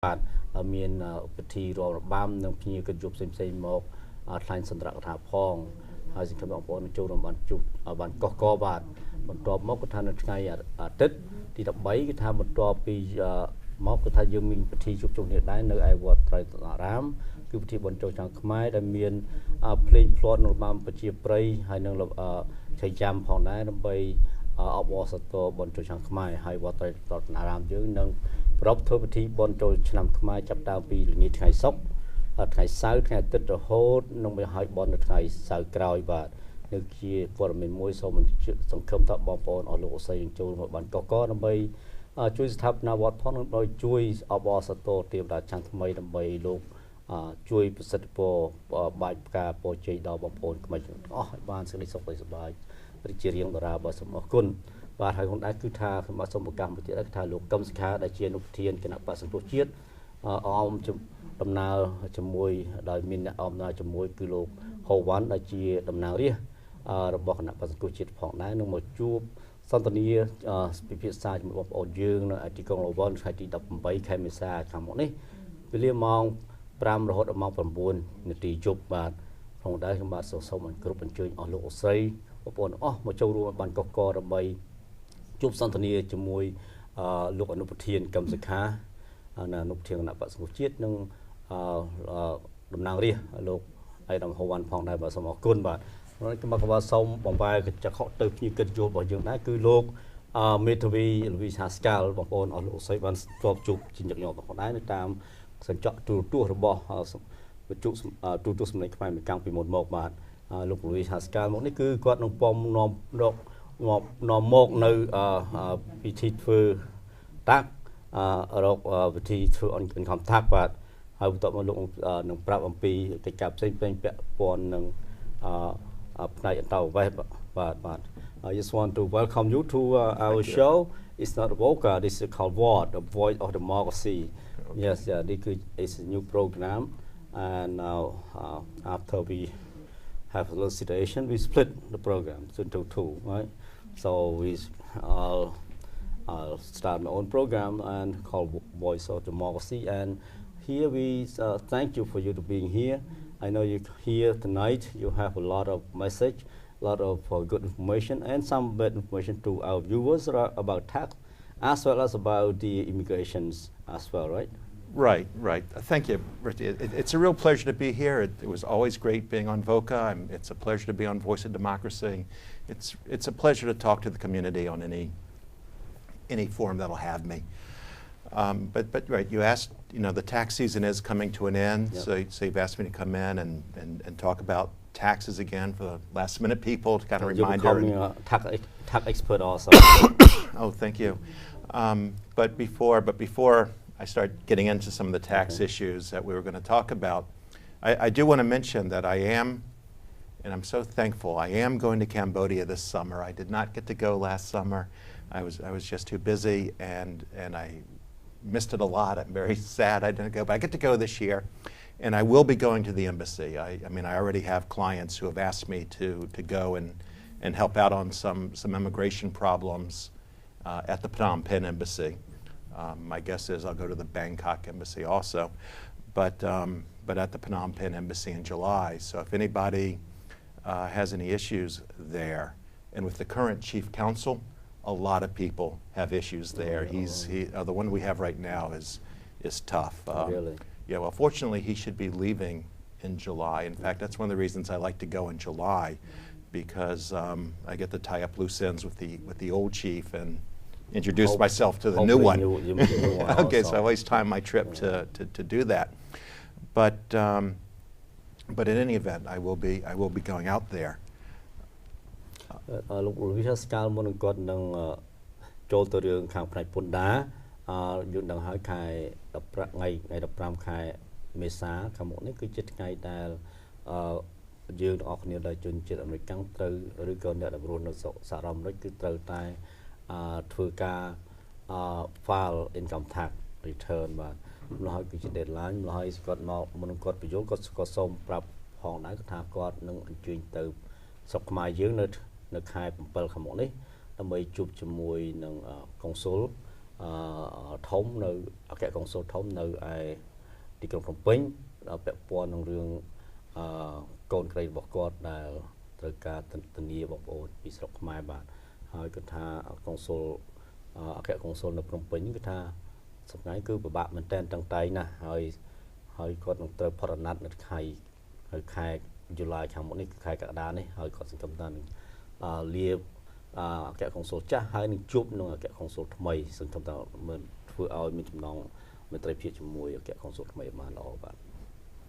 បាទមានពិធីរាល់របាំនិងភ្ញៀវកិត្តិយសផ្សេងៗមកថ្លែងសន្ទរកថាផងហើយសង្ឃឹមបងប្អូនចូលរួមបានជួបបានកកបាទបន្ទាប់មកគឺថានៅថ្ងៃអាទិត្យទី13គឺថាបន្ទាប់ពីមកគឺថាយើងមានពិធីជួបជុំគ្នាដែរនៅឯវត្តត្រៃអារាមគឺពិធីបុណ្យចូលឆ្នាំខ្មែរដែលមានភ្លេងភ្លាត់នៅរបាំប្រជាប្រិយហើយនឹងឆៃចាំផងដែរដើម្បីអបអរសាទរបុណ្យចូលឆ្នាំខ្មែរហើយវត្តត្រៃអារាមយើងនឹងប្រពធ្វើពិធីបុណ្យចូលឆ្នាំខ្មែរចាប់ដើមពីល្ងាចថ្ងៃសុក្រថ្ងៃសៅរ៍ថ្ងៃអាទិត្យរហូតនឹងមកឲ្យបុណ្យនៅថ្ងៃសៅរ៍ក្រោយបាទនេះជាព័ត៌មានមួយសូមសង្ឃឹមថាបងប្អូនអស់លោកអស័យនឹងចូលមកបានកកដើម្បីជួយស្ថាបនាវត្តផងនិងដោយជួយអបអរសាទរទេវតាឆ្នាំថ្មីដើម្បីលោកជួយប្រសិទ្ធពរបាច់ផ្កាពរជ័យដល់បងប្អូនខ្មែរទាំងអស់ឲ្យបានសេចក្តីសុខសប្បាយរីករាយតារាបាទសូមអរគុណបាទហើយខ្លួនដែរគឺថាខ្ញុំបាទសូមប្រកាសមួយទៀតគឺថាលោកកឹមសុខាដែលជាអនុប្រធានគណៈបក្សសង្គ្រោះជាតិអមដំណើរជាមួយដោយមានអ្នកអមដំណើរជាមួយគឺលោកហូវ៉ាន់ដែលជាតំណាងរាស្ត្ររបស់គណៈបក្សសង្គ្រោះជាតិផងដែរនឹងមកជួបសន្ទនាពិភាក្សាជាមួយបងប្អូនយើងនៅទីក្រុងឡូវនថ្ងៃទី18ខែមេសាខាងមុខនេះវេលាម៉ោង5រហូតដល់ម៉ោង9នាទីយប់បាទផងដែរខ្ញុំបាទសូមគ្រប់អញ្ជើញអស់លោកអស្រីបងប្អូនអស់មកចូលរួមបានកកដើម្បីជួបសន្ទនាជាមួយលោកអនុប្រធានកឹមសុខាអនុប្រធានគណៈបក្សសង្គ្រោះជាតិនិងតំណាងរាស្ត្រលោកអៃដាមហូវ៉ាន់ផងដែរបាទសូមអរគុណបាទខ្ញុំបាទសូមបង្វែរកញ្ចក់ទៅភ្ញៀវកិត្តិយសរបស់យើងដែរគឺលោកមេធាវីលូវីសាស្កាល់បងប្អូនអស់លោកអស្រីបានស្ទាប់ជួបជាញឹកញាប់ផងដែរនៅតាមកញ្ចក់ទូរទស្សន៍របស់វិទ្យុទូរទស្សន៍សម្លេងខ្មែរមួយកាំងពីមុនមកបាទលោកលូវីសាស្កាល់មកនេះគឺគាត់នឹងពំនាំមកនៅពិធីធ្វើតាក់រកពិធីធ្វើincome tax បាទហើយបន្ទាប់មកលោកនឹងប្រាប់អំពីកិច្ចការផ្សេងៗពាក់ព័ន្ធនឹងផ្នែកអន្តរវេសបាទ I just want to welcome you to our show. It's not VOKA, this is called VOD, the Voice of Democracy. Yes, this is a new program, and now after we have a little situation, we split the program into two, right? So I'll start my own program and called Voice of Democracy, and here we thank you for you to being here. I know you're here tonight. You have a lot of message, a lot of good information, and some bad information to our viewers about tax, as well as about the immigrations as well, right? Right. Thank you, Richie. It's a real pleasure to be here. It was always great being on VOKA. It's a pleasure to be on Voice of Democracy. It's a pleasure to talk to the community on any forum that'll have me. But right, you asked, the tax season is coming to an end, yep. so you've asked me to come in and talk about taxes again for the last minute people to kind of remind you. You're becoming a tax expert also. Oh, thank you. But before I start getting into some of the tax issues that we were going to talk about, I do want to mention that I am, and I'm so thankful, I am going to Cambodia this summer. I did not get to go last summer. I was just too busy, and I missed it a lot. I'm very sad I didn't go, but I get to go this year, and I will be going to the embassy. I mean, I already have clients who have asked me to go and help out on some immigration problems at the Phnom Penh embassy. My guess is I'll go to the Bangkok embassy also, but at the Phnom Penh embassy in July. So if anybody has any issues there, and with the current chief counsel, a lot of people have issues there. The one we have right now is tough. Really? Yeah. Well, fortunately, he should be leaving in July. In fact, that's one of the reasons I like to go in July, because I get to tie up loose ends with the old chief and introduce myself to the new one. Okay, so I always time my trip to do that. But in any event, I will be going out there. លោកវិសាស្កាលមុននឹងគាត់នឹងចូលទៅរឿងខាងផ្នែកពន្ធដារយើងដឹងហើយខែថ្ងៃ15ខែមេសាខាងមុខនេះគឺជាថ្ងៃដែលយើងទាំងអស់គ្នាដែលជនជាតិអាមេរិកត្រូវឬក៏អ្នកដែលរស់នៅសហរដ្ឋអាមេរិកគឺត្រូវតែធ្វើការ file income tax return បាទម្ល៉េះហើយគឺជា deadline ម្ល៉េះហើយគាត់មកមុនគាត់បញ្យល់គាត់ក៏សូមប្រាប់ផងដែរថាគាត់នឹងអញ្ជើញទៅស្រុកខ្មែរយើងនៅខែ7ខាងមុខនេះដើម្បីជួបជាមួយនឹងកុងស៊ុល ធំនៅអគ្គកុងស៊ុលធំនៅឯទីក្រុងភ្នំពេញដល់ពាក់ព័ន្ធនឹងរឿងកូនក្រីរបស់គាត់ដែលត្រូវការធានាបងប្អូនពីស្រុកខ្មែរបាទហើយគាត់ថាកុងស៊ុលអគ្គកុងស៊ុលនៅភ្នំពេញគឺថាសម្ងាយគឺពិបាកមែនតើតាំងតែណាហើយគាត់នឹងត្រូវផរណាត់នៅខែយូឡៃខាងមុខនេះគឺខែកក្កដានេះហើយគាត់សង្ឃឹមថានឹងលាអគ្គកុងស៊ុលចាស់ហើយនឹងជួបនឹងអគ្គកុងស៊ុលថ្មីសង្ឃឹមថាមិនធ្វើឲ្យមានចំណងមេត្រីភាពជាមួយអគ្គកុងស៊ុលថ្មីបានល្អបាទ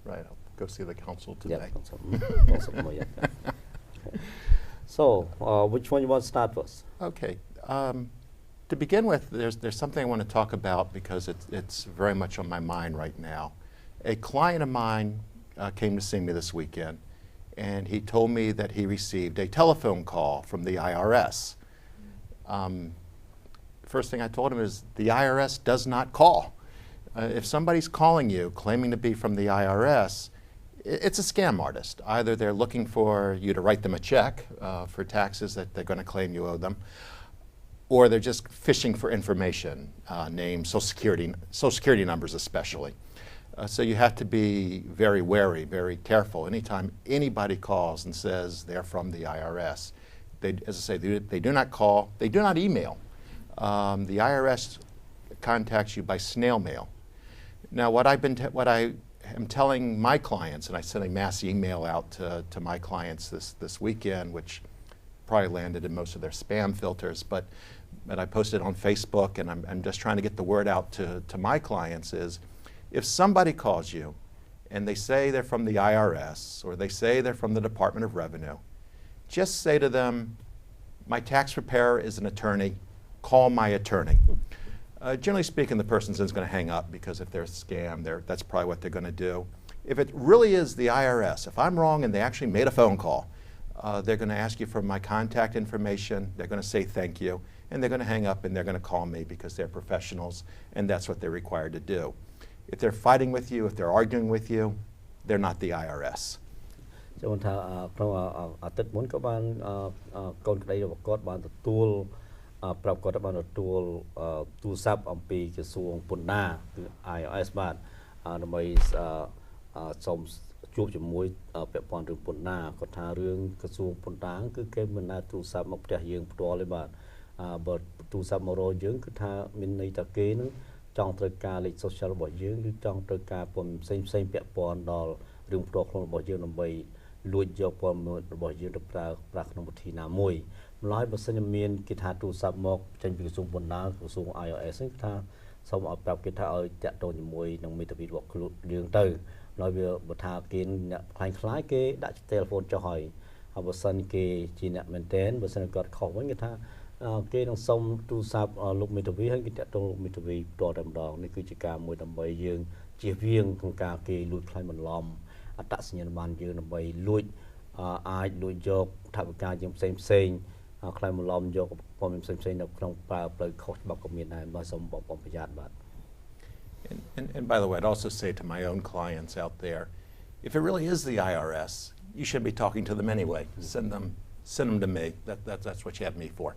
Right, I'll go see the consul today. So, which one you want to start first? Okay. To begin with, there's something I want to talk about because it's very much on my mind right now. A client of mine came to see me this weekend, and he told me that he received a telephone call from the IRS. First thing I told him is the IRS does not call. If somebody's calling you claiming to be from the IRS, it's a scam artist. Either they're looking for you to write them a check for taxes that they're going to claim you owe them, or they're just fishing for information, names, social security numbers especially. So you have to be very wary, very careful. Anytime anybody calls and says they're from the IRS, as I say, they do not call, they do not email. The IRS contacts you by snail mail. Now, what I am telling my clients, and I sent a mass email out to my clients this weekend, which probably landed in most of their spam filters, but I posted on Facebook, and I'm just trying to get the word out to my clients is, if somebody calls you and they say they're from the IRS or they say they're from the Department of Revenue, just say to them, my tax preparer is an attorney, call my attorney. Generally speaking, the person is going to hang up because if they're scammed, that's probably what they're going to do. If it really is the IRS, if I'm wrong and they actually made a phone call, they're going to ask you for my contact information, they're going to say thank you, and they're going to hang up and they're going to call me because they're professionals and that's what they're required to do. If they're fighting with you, if they're arguing with you, they're not the IRS. ចូលថាក្នុងអាទិត្យមុនក៏បានកូនក្តីរបស់គាត់បានទទួលប្រាប់គាត់បានទទួលទូរស័ព្ទអំពីក្រសួងពន្ធដារគឺ IRS បាទដើម្បីសូមជួបជាមួយពាក់ព័ន្ធរឿងពន្ធដារគាត់ថារឿងក្រសួងពន្ធដារគឺគេមិនដែលទូរស័ព្ទមកផ្ទះយើងផ្ទាល់ទេបាទបើទូរស័ព្ទមករកយើងគឺថាមានន័យថាគេនឹងចង់ត្រូវការលេខ social របស់យើងឬចង់ត្រូវការព័ត៌មានផ្សេងពាក់ព័ន្ធដល់រឿងផ្ទាល់ខ្លួនរបស់យើងដើម្បីលួចយកព័ត៌មានរបស់យើងទៅប្រើប្រាស់ក្នុងវិធីណាមួយម្ល៉េះបើសិនជាមានគេថាទូរស័ព្ទមកចេញពីក្រសួងពន្ធដារក្រសួង IRS ហ្នឹងគឺថាសូមឲ្យប្រាប់គេថាឲ្យតាក់ទងជាមួយនឹងមេធាវីរបស់ខ្លួនយើងទៅម្ល៉េះវាបើថាគេអ្នកខ្លាយគេដាក់ telephone ចុះហើយបើសិនគេជាអ្នកមែនតើបើសិនគាត់ខុសវិញគេថាគេនឹងសុំទូរស័ព្ទលោកមេធាវីហើយគេតាក់ទងលោកមេធាវីផ្ទាល់តែម្ដងនេះគឺជាការមួយដើម្បីយើងជៀសវាងក្នុងការគេលួចខ្លាញ់បន្លំអត្តសញ្ញាណប័ណ្ណយើងដើម្បីលួចអាចលួចយកថវិកាយើងផ្សេងខ្លាញ់បន្លំយកព័ត៌មានផ្សេងនៅក្នុងប្រើផ្លូវខុសច្បាប់ក៏មានដែរបើសូមបងប្អូនប្រយ័ត្នបាទ And by the way, I'd also say to my own clients out there, if it really is the IRS, you shouldn't be talking to them anyway. Send them to me. That's what you have me for.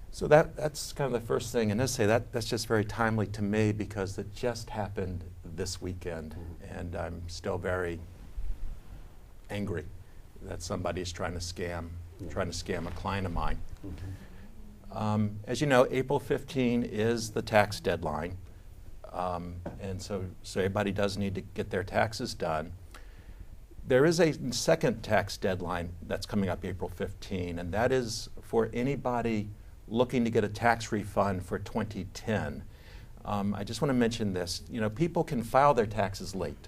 So that's kind of the first thing. And I say that's just very timely to me because it just happened this weekend, and I'm still very angry that somebody is trying to scam a client of mine. As you know, April 15 is the tax deadline. And so everybody does need to get their taxes done. There is a second tax deadline that's coming up April 15, and that is for anybody looking to get a tax refund for 2010. I just want to mention this. You know, people can file their taxes late.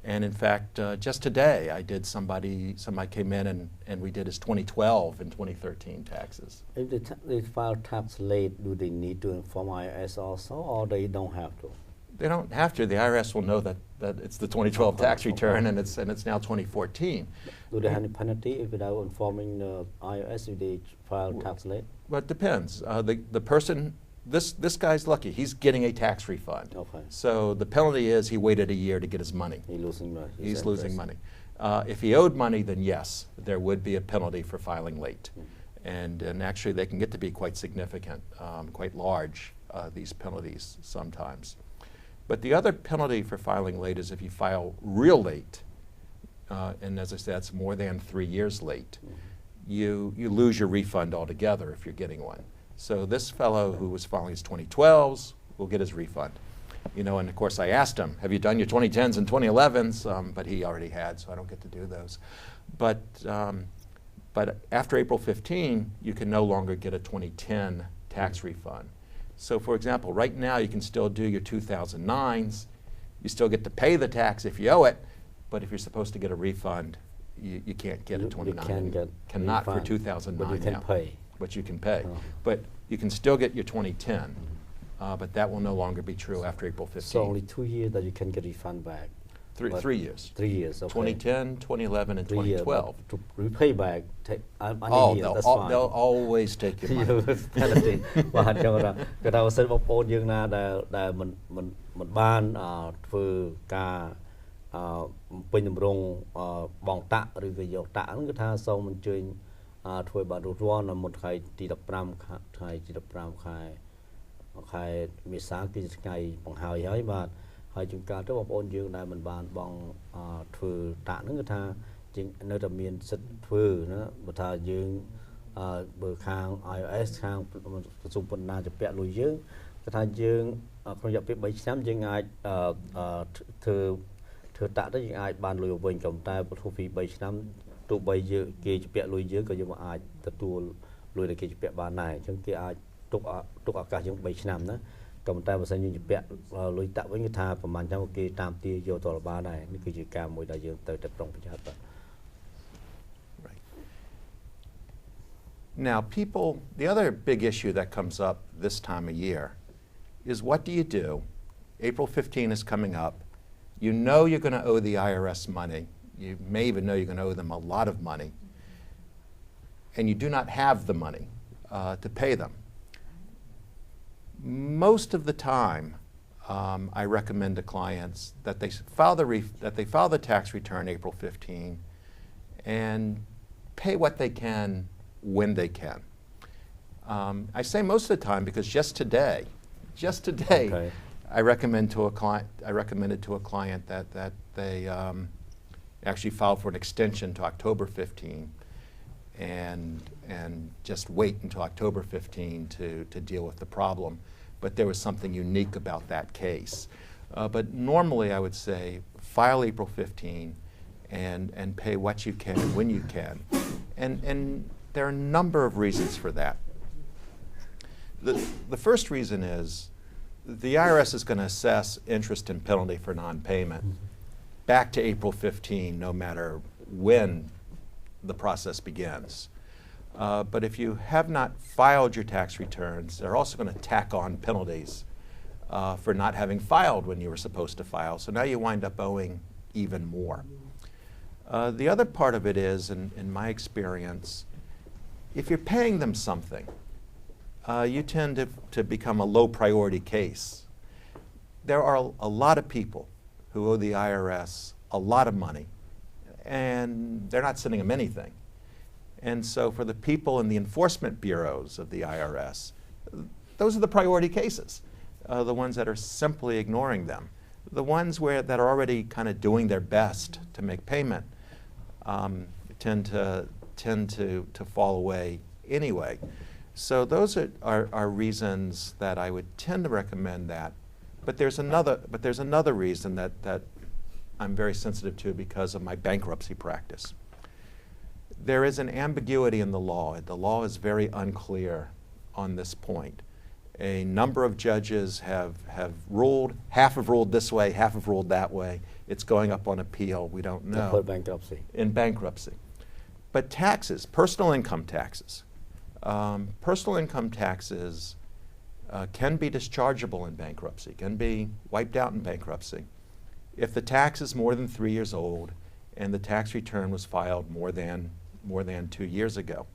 And in fact, just today, somebody came in and we did his 2012 and 2013 taxes. If they file tax late, do they need to inform IRS also, or they don't have to? They don't have to. The IRS will know that it's the 2012 tax return and it's now 2014. Do they have any penalty if without informing the IRS if they file tax late? Well, it depends. The person, this guy's lucky. He's getting a tax refund. Okay. So the penalty is he waited a year to get his money. He's losing money. If he owed money, then yes, there would be a penalty for filing late. And actually they can get to be quite significant, quite large, these penalties sometimes. But the other penalty for filing late is if you file real late, and as I said, it's more than 3 years late, you lose your refund altogether if you're getting one. So this fellow who was filing his 2012s will get his refund. You know, and of course I asked him, have you done your 2010s and 2011s? But he already had, so I don't get to do those. But after April 15, you can no longer get a 2010 tax refund. So for example, right now you can still do your 2009s. You still get to pay the tax if you owe it, but if you're supposed to get a refund, you can't get a 29. Cannot refund, for 2009 but you can now. Pay. But you can pay. Oh. But you can still get your 2010, but that will no longer be true after April 15. So only 2 years that you can get refund back. 3 years. 3 years, okay. 2010, 2011, and 2012. To repay back, take years, that's fine. They'll always take your money. Penalty. បាទចឹងគាត់ថាបើសិនបងប្អូនយើងណាដែលមិនបានធ្វើការពេញតម្រង់បងតាក់ឬក៏យកតាក់ហ្នឹងគឺថាសូមអញ្ជើញធ្វើបានរួចរាល់នៅមុនថ្ងៃទី15ថ្ងៃទី15ខែមេសាគឺជាថ្ងៃបង្ហើយហើយបាទហើយជួនកាលទៅបងប្អូនយើងដែលមិនបានបងធ្វើតាក់ហ្នឹងគឺថាជាងនៅតែមានសិទ្ធិធ្វើណាបើថាយើងបើខាង iOS ខាងក្រសួងបណ្ណាជំពាក់លុយយើងគឺថាយើងក្នុងរយៈពេល3ឆ្នាំយើងអាចធ្វើតាក់ទៅយើងអាចបានលុយវិញក៏តែបន្ទុកពី3ឆ្នាំទោះបីយើងគេជំពាក់លុយយើងក៏យើងមិនអាចទទួលលុយដែលគេជំពាក់បានដែរអញ្ចឹងគេអាចទុកឱកាសយើង3ឆ្នាំណាក៏តែបើសិនយើងជំពាក់លុយតាក់វិញគឺថាប្រហែលឆ្នាំគេតាមទាយកទៅបានដែរនេះគឺជាការមួយដែលយើងត្រូវតែប្រុងប្រយ័ត្នបាទ Now, the other big issue that comes up this time of year is what do you do? April 15 is coming up. You know you're going to owe the IRS money. You may even know you're going to owe them a lot of money. And you do not have the money to pay them. Most of the time, I recommend to clients that they file the tax return April 15 and pay what they can when they can. I say most of the time because just today, okay. I recommended to a client that they actually filed for an extension to October 15 and just wait until October 15 to deal with the problem. But there was something unique about that case. But normally I would say file April 15 and pay what you can when you can. And there are a number of reasons for that. The first reason is the IRS is going to assess interest and penalty for non-payment back to April 15 no matter when the process begins. But if you have not filed your tax returns, they're also going to tack on penalties for not having filed when you were supposed to file. So now you wind up owing even more. The other part of it is, in my experience, if you're paying them something, you tend to become a low priority case. There are a lot of people who owe the IRS a lot of money, and they're not sending them anything. And so for the people in the enforcement bureaus of the IRS, those are the priority cases, the ones that are simply ignoring them. The ones that are already kind of doing their best to make payment tend to fall away anyway. So those are reasons that I would tend to recommend that. But there's another reason that I'm very sensitive to because of my bankruptcy practice. There is an ambiguity in the law. The law is very unclear on this point. A number of judges have ruled, half have ruled this way, half have ruled that way. It's going up on appeal. We don't know. Bankruptcy. In bankruptcy. But taxes, personal income taxes. Personal income taxes can be dischargeable in bankruptcy, can be wiped out in bankruptcy if the tax is more than 3 years old and the tax return was filed more than 2 years ago.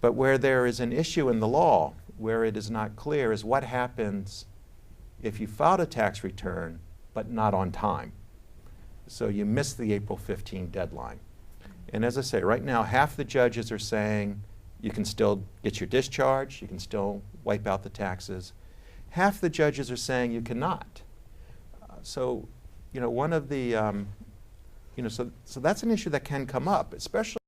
But where there is an issue in the law, where it is not clear, is what happens if you filed a tax return but not on time. So you miss the April 15 deadline. And as I say, right now, half the judges are saying you can still get your discharge, you can still wipe out the taxes. Half the judges are saying you cannot. So, one of the, so that's an issue that can come up, especially